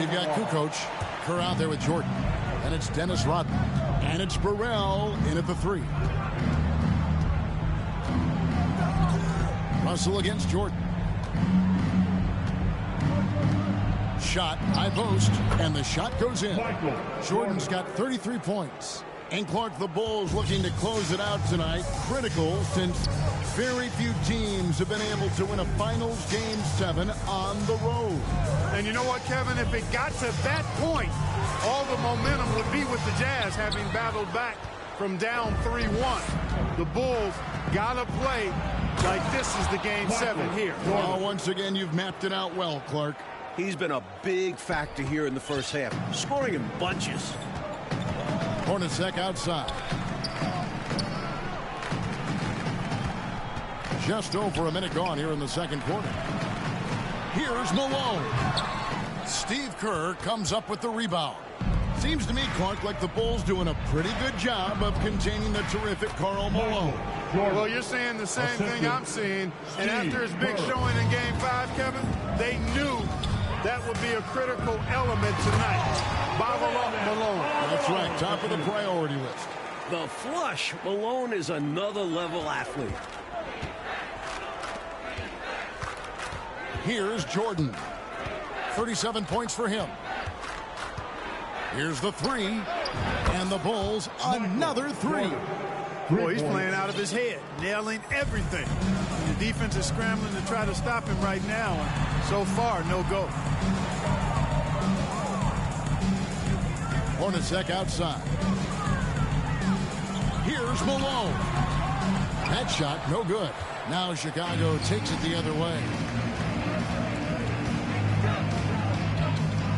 We've got Kukoc, Kerr out there with Jordan. And it's Dennis Rodman. And it's Burrell in at the 3. Russell against Jordan. Shot, high post, and the shot goes in. Jordan's got 33 points. And Clark, the Bulls looking to close it out tonight. Critical since very few teams have been able to win a Finals Game 7 on the road. And you know what, Kevin? If it got to that point, all the momentum would be with the Jazz having battled back from down 3-1. The Bulls got to play like this is the Game 7 here. Well, once again, you've mapped it out well, Clark. He's been a big factor here in the first half, scoring in bunches. Hornacek outside. Just over a minute gone here in the second quarter. Here's Malone. Steve Kerr comes up with the rebound. Seems to me, Clark, like the Bulls doing a pretty good job of containing the terrific Karl Malone. Well, you're seeing the same thing I'm seeing. And after his big showing in Game 5, Kevin, they knew that would be a critical element tonight. Bottle up Malone. That's right, top of the priority list. The flush. Malone is another level athlete. Here's Jordan. 37 points for him. Here's the 3. And the Bulls, another 3. Boy, he's playing out of his head, nailing everything. The defense is scrambling to try to stop him right now. And so far, no go. Hornacek outside. Here's Malone. That shot, no good. Now Chicago takes it the other way.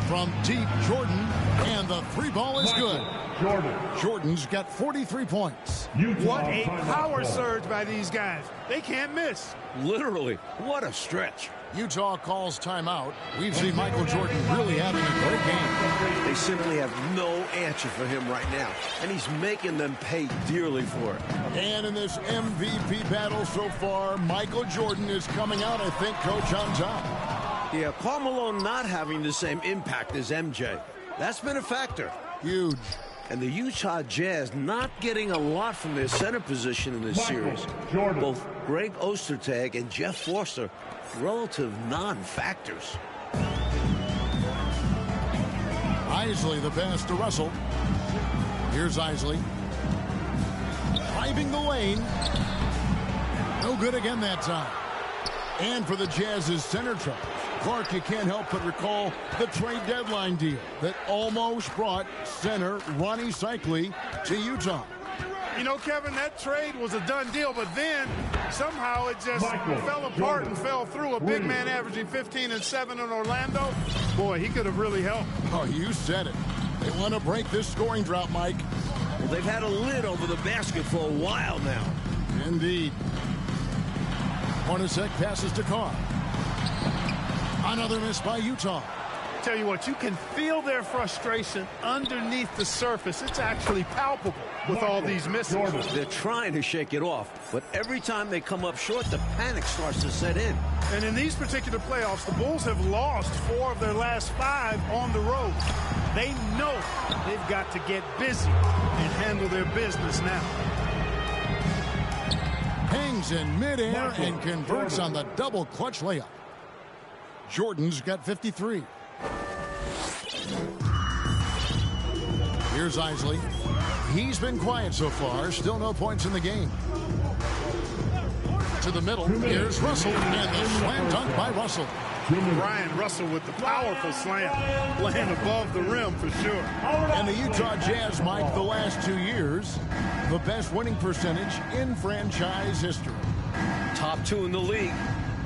From deep, Jordan, and the 3 ball is good. Jordan's got 43 points. What a power surge by these guys. They can't miss. Literally, what a stretch. Utah calls timeout. We've seen Michael Jordan really having a great game. They simply have no answer for him right now, and he's making them pay dearly for it. And in this MVP battle so far, Michael Jordan is coming out, I think, Coach, on top. Yeah, Karl Malone not having the same impact as MJ. That's been a factor. Huge. And the Utah Jazz not getting a lot from their center position in this series. Both Greg Ostertag and Jeff Forster, relative non-factors. Isley the pass to Russell. Here's Isley. Driving the lane. No good again that time. And for the Jazz's center trouble, Clark, you can't help but recall the trade deadline deal that almost brought center Ronnie Cycli to Utah. You know, Kevin, that trade was a done deal, but then somehow it just fell apart and fell through. A big man averaging 15 and 7 in Orlando. Boy, he could have really helped. Oh, you said it. They want to break this scoring drought, Mike. Well, they've had a lid over the basket for a while now. Indeed. Hornacek passes to Carr. Another miss by Utah. Tell you what, you can feel their frustration underneath the surface. It's actually palpable with all these misses. They're trying to shake it off, but every time they come up short, the panic starts to set in. And in these particular playoffs, the Bulls have lost 4 of their last 5 on the road. They know they've got to get busy and handle their business now. Hangs in midair and converts on the double clutch layup. Jordan's got 53. Here's Isley. He's been quiet so far. Still no points in the game. To the middle. Here's Russell. And the slam dunk by Russell. Brian Russell with the powerful slam. Laying above the rim for sure. And the Utah Jazz, Mike, the last 2 years, the best winning percentage in franchise history. Top 2 in the league.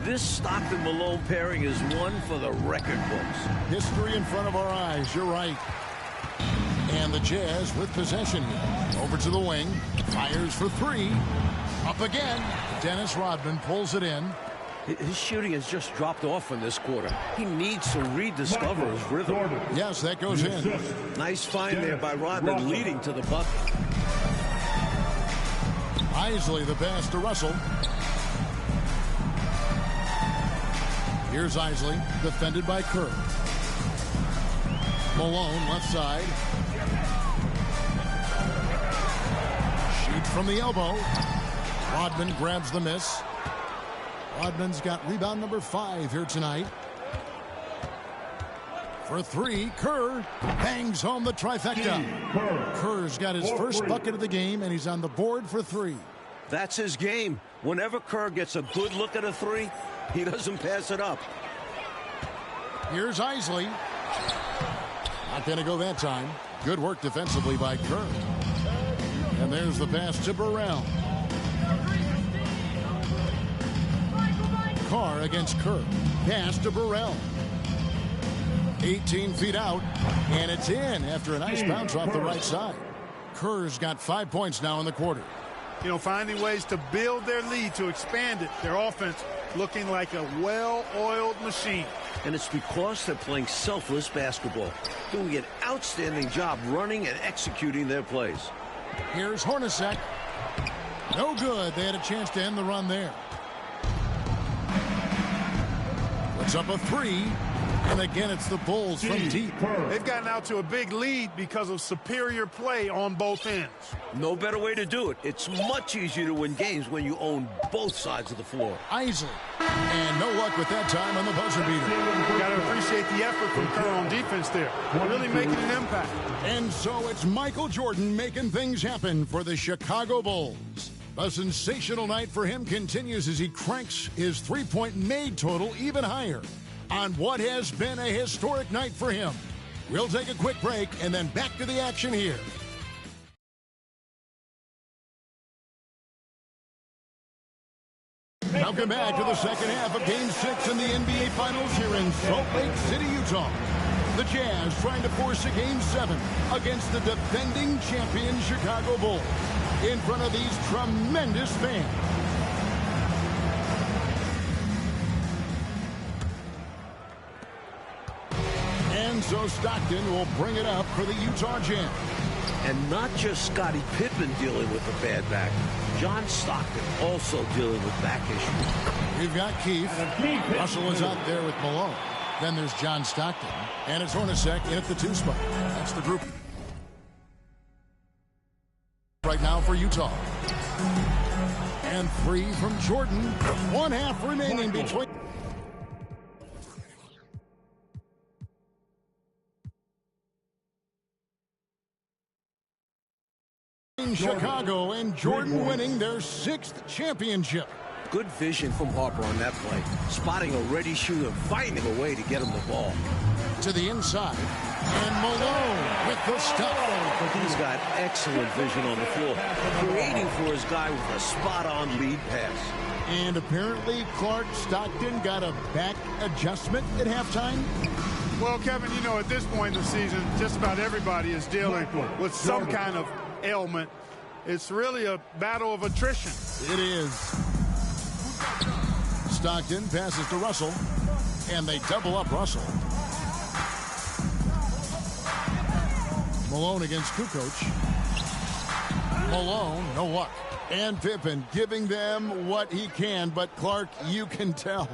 This Stockton-Malone pairing is one for the record books. History in front of our eyes, you're right. And the Jazz with possession here. Over to the wing. Fires for 3. Up again. Dennis Rodman pulls it in. His shooting has just dropped off in this quarter. He needs to rediscover his rhythm. Yes, that goes in. Nice find there by Rodman, leading to the bucket. Isley the pass to Russell. Here's Isley, defended by Kerr. Malone, left side. Sheet from the elbow. Rodman grabs the miss. Rodman's got rebound number 5 here tonight. For 3, Kerr bangs home the trifecta. Kerr's got his first bucket of the game, and he's on the board for 3. That's his game. Whenever Kerr gets a good look at a 3, he doesn't pass it up. Here's Isley. Not going to go that time. Good work defensively by Kerr. And there's the pass to Burrell. Carr against Kerr. Pass to Burrell. 18 feet out, and it's in after a nice bounce off the right side. Kerr's got 5 points now in the quarter. You know, finding ways to build their lead, to expand it. Their offense looking like a well-oiled machine. And it's because they're playing selfless basketball, doing an outstanding job running and executing their plays. Here's Hornacek. No good. They had a chance to end the run there. Puts up a 3. And again, it's the Bulls from deep. They've gotten out to a big lead because of superior play on both ends. No better way to do it. It's much easier to win games when you own both sides of the floor. Isley. And no luck with that time on the buzzer beater. Got to appreciate the effort from Kerr on defense there. Really making an impact. And so it's Michael Jordan making things happen for the Chicago Bulls. A sensational night for him continues as he cranks his three-point made total even higher on what has been a historic night for him. We'll take a quick break and then back to the action here. Welcome back to the second half of Game 6 in the NBA Finals here in Salt Lake City, Utah. The Jazz trying to force a Game 7 against the defending champion Chicago Bulls in front of these tremendous fans. And so Stockton will bring it up for the Utah Jazz. And not just Scottie Pippen dealing with a bad back. John Stockton also dealing with back issues. We've got Keith. Russell is out there with Malone. Then there's John Stockton. And it's Hornacek in at the 2 spot. That's the group right now for Utah. And 3 from Jordan. 1/2 remaining between. Chicago and Jordan winning their 6th championship. Good vision from Harper on that play. Spotting a ready shooter, finding a way to get him the ball. To the inside. And Malone with the stop. He's got excellent vision on the floor. Creating for his guy with a spot-on lead pass. And apparently Clark Stockton got a back adjustment at halftime. Well, Kevin, you know, at this point in the season, just about everybody is dealing with some kind of ailment. It's really a battle of attrition. It is. Stockton passes to Russell, and they double up Russell. Malone against Kukoc. Malone, no luck. And Pippen giving them what he can, but Clark, you can tell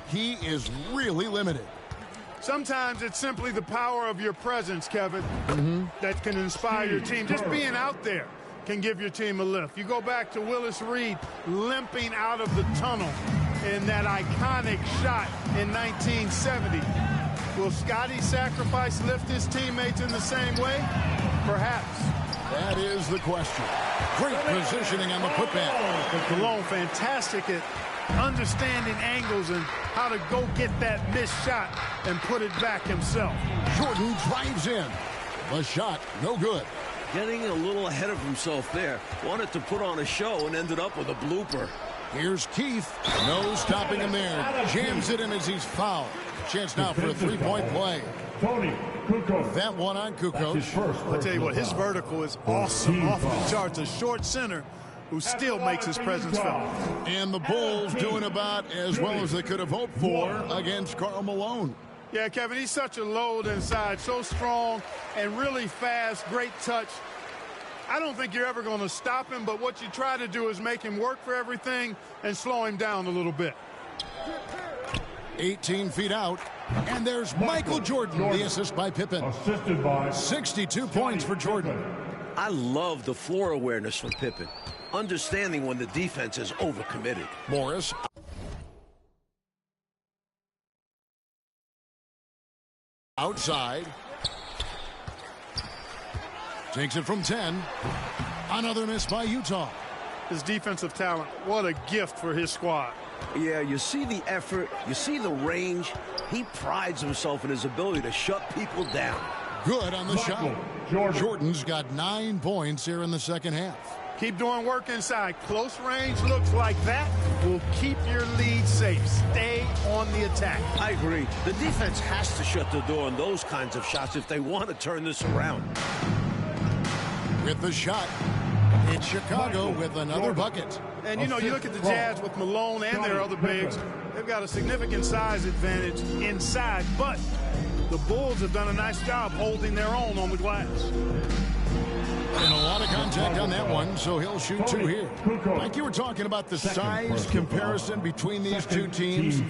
he is really limited. Sometimes it's simply the power of your presence, Kevin, that can inspire your team. Just being out there can give your team a lift. You go back to Willis Reed limping out of the tunnel in that iconic shot in 1970. Will Scottie sacrifice lift his teammates in the same way? Perhaps. That is the question. Great positioning on the putback. Malone fantastic at understanding angles and how to go get that missed shot and put it back himself. Jordan drives in. The shot, no good. Getting a little ahead of himself there. Wanted to put on a show and ended up with a blooper. Here's Keith. No stopping him there. Jams it in as he's fouled. Chance now for a three-point play. That one on Kukoc. I'll tell you what, his vertical is awesome. Off the charts. A short center who still makes his presence felt. And the Bulls doing about as well as they could have hoped for against Karl Malone. Yeah, Kevin, he's such a load inside. So strong and really fast. Great touch. I don't think you're ever going to stop him, but what you try to do is make him work for everything and slow him down a little bit. 18 feet out. And there's Michael Jordan, the assist by Pippen. Assisted by 62 points for Jordan. I love the floor awareness from Pippen, understanding when the defense is overcommitted. Morris. Outside. Takes it from 10. Another miss by Utah. His defensive talent, what a gift for his squad. Yeah, you see the effort, you see the range. He prides himself in his ability to shut people down. Good on the shot. Jordan. Jordan's got 9 points here in the second half. Keep doing work inside. Close range looks like that will keep your lead safe. Stay on the attack. I agree. The defense has to shut the door on those kinds of shots if they want to turn this around. With the shot, it's Chicago with another bucket. And, you know, you look at the Jazz with Malone and their other bigs. They've got a significant size advantage inside, but the Bulls have done a nice job holding their own on the glass. And a lot of contact on that one, so he'll shoot 2 here. Like you were talking about the size comparison between these two teams,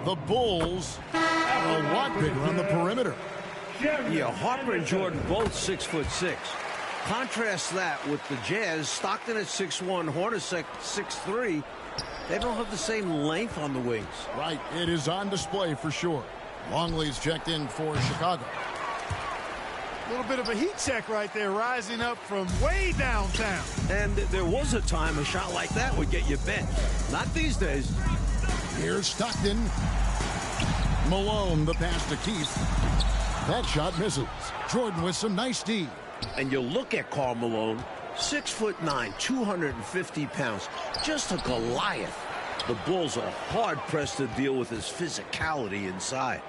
the Bulls are a lot bigger on the perimeter. Yeah, Harper and Jordan both 6'6". Contrast that with the Jazz, Stockton at 6'1", Hornacek at 6'3". They don't have the same length on the wings. Right, it is on display for sure. Longley's checked in for Chicago. A little bit of a heat check right there, rising up from way downtown. And there was a time a shot like that would get you benched. Not these days. Here's Stockton. Malone, the pass to Keith. That shot misses. Jordan with some nice D. And you look at Karl Malone, 6'9", 250 pounds, just a Goliath. The Bulls are hard-pressed to deal with his physicality inside.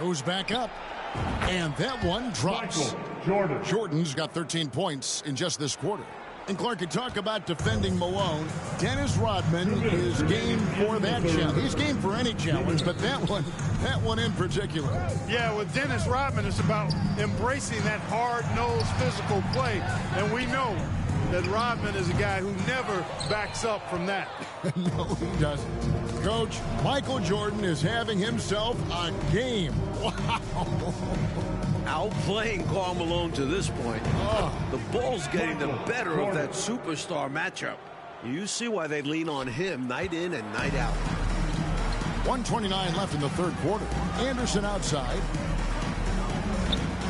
Goes back up. And that one drops. Jordan. Jordan's got 13 points in just this quarter. And Clark, you talk about defending Malone. Dennis Rodman is game for that challenge. He's game for any challenge, but that one in particular. Yeah, with Dennis Rodman, it's about embracing that hard-nosed physical play. And we know that Rodman is a guy who never backs up from that. No, he doesn't. Coach, Michael Jordan is having himself a game. Wow. Outplaying Karl Malone to this point. The Bulls getting the better of that superstar matchup. You see why they lean on him night in and night out. 1:29 left in the third quarter. Anderson outside.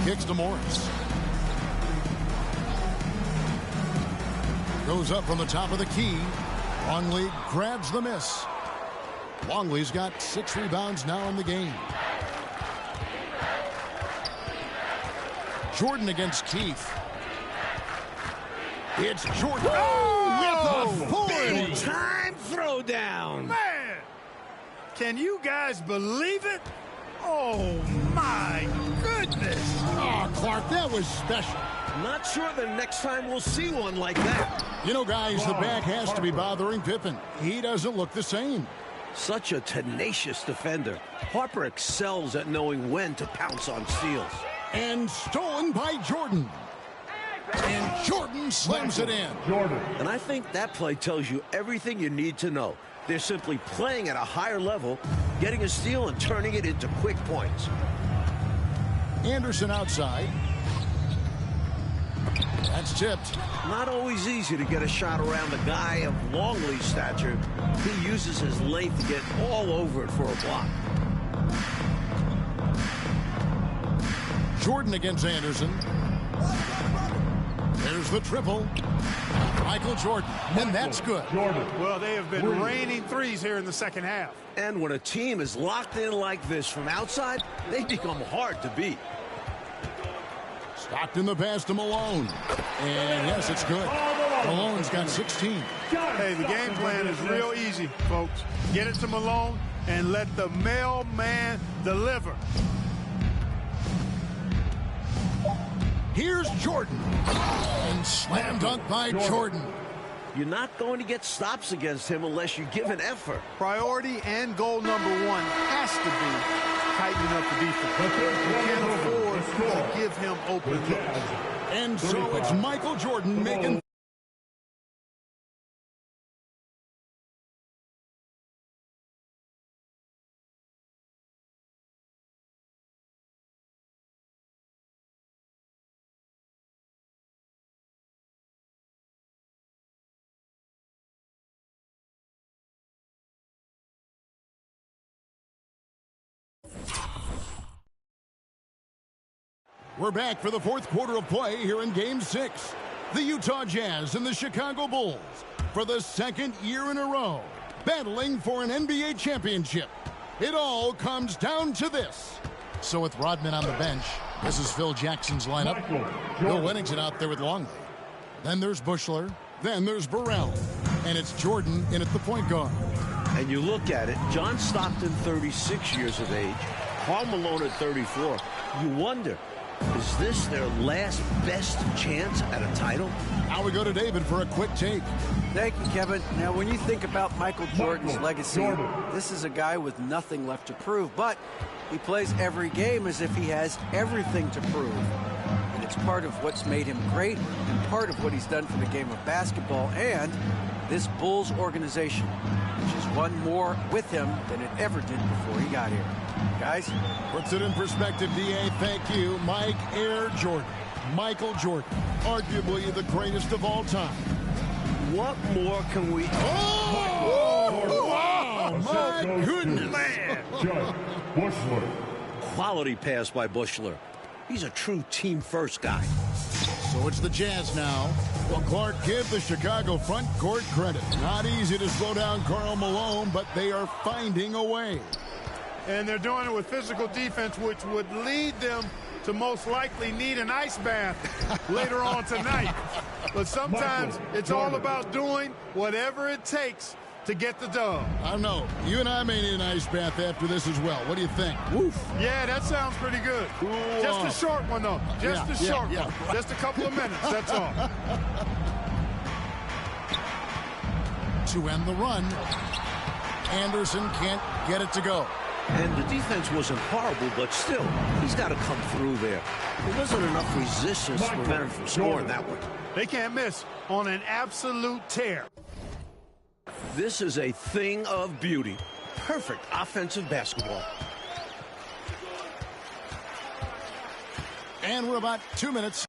Kicks to Morris. Goes up from the top of the key. Longley grabs the miss. Longley's got 6 rebounds now in the game. Jordan against Keith. It's Jordan. Oh, with a Big time throwdown. Man, can you guys believe it? Oh, my goodness. Oh, Clark, that was special. Not sure the next time we'll see one like that. You know, guys, the back has to be bothering Pippen. He doesn't look the same. Such a tenacious defender. Harper excels at knowing when to pounce on steals. And stolen by Jordan. And Jordan slams it in. Jordan. And I think that play tells you everything you need to know. They're simply playing at a higher level, getting a steal and turning it into quick points. Anderson outside. That's tipped. Not always easy to get a shot around the guy of Longley's stature. He uses his length to get all over it for a block. Jordan against Anderson. There's the triple. Michael Jordan. And that's good. Jordan. Well, they have been raining threes here in the second half. And when a team is locked in like this from outside, they become hard to beat. Stockton the pass to Malone. And yes, it's good. Malone's got 16. Hey, the game plan is real easy, folks. Get it to Malone and let the mailman deliver. Here's Jordan. And slam dunk by Jordan. You're not going to get stops against him unless you give an effort. Priority and goal number one has to be tightening up the defense. You can't afford to give him open looks. And so it's Michael Jordan making... We're back for the fourth quarter of play here in Game 6. The Utah Jazz and the Chicago Bulls, for the second year in a row, battling for an NBA championship. It all comes down to this. So with Rodman on the bench, this is Phil Jackson's lineup. Bill Wennington out there with Longley. Then there's Buechler. Then there's Burrell. And it's Jordan in at the point guard. And you look at it, John Stockton, 36 years of age, Karl Malone at 34. You wonder, is this their last best chance at a title? Now we go to David for a quick take. Thank you, Kevin. Now, when you think about Michael Jordan's legacy, this is a guy with nothing left to prove, but he plays every game as if he has everything to prove. And it's part of what's made him great and part of what he's done for the game of basketball and this Bulls organization, which has won more with him than it ever did before he got here. Guys? Puts it in perspective, D.A. Thank you. Mike Air Jordan. Michael Jordan. Arguably the greatest of all time. What more can we... Oh! Wow! My goodness! Man! Buechler. Quality pass by Buechler. He's a true team-first guy. So it's the Jazz now. Well, Clark, give the Chicago front court credit. Not easy to slow down Karl Malone, but they are finding a way. And they're doing it with physical defense, which would lead them to most likely need an ice bath later on tonight. But sometimes it's all about doing whatever it takes to get the dub. I don't know. You and I may need an ice bath after this as well. What do you think? Woof. Yeah, that sounds pretty good. Ooh, just a short one, though. Just a short one. Just a couple of minutes, that's all. To end the run, Anderson can't get it to go. And the defense wasn't horrible, but still, he's got to come through there. There wasn't enough resistance to prevent him from scoring that one. They can't miss on an absolute tear. This is a thing of beauty. Perfect offensive basketball. And we're about 2 minutes.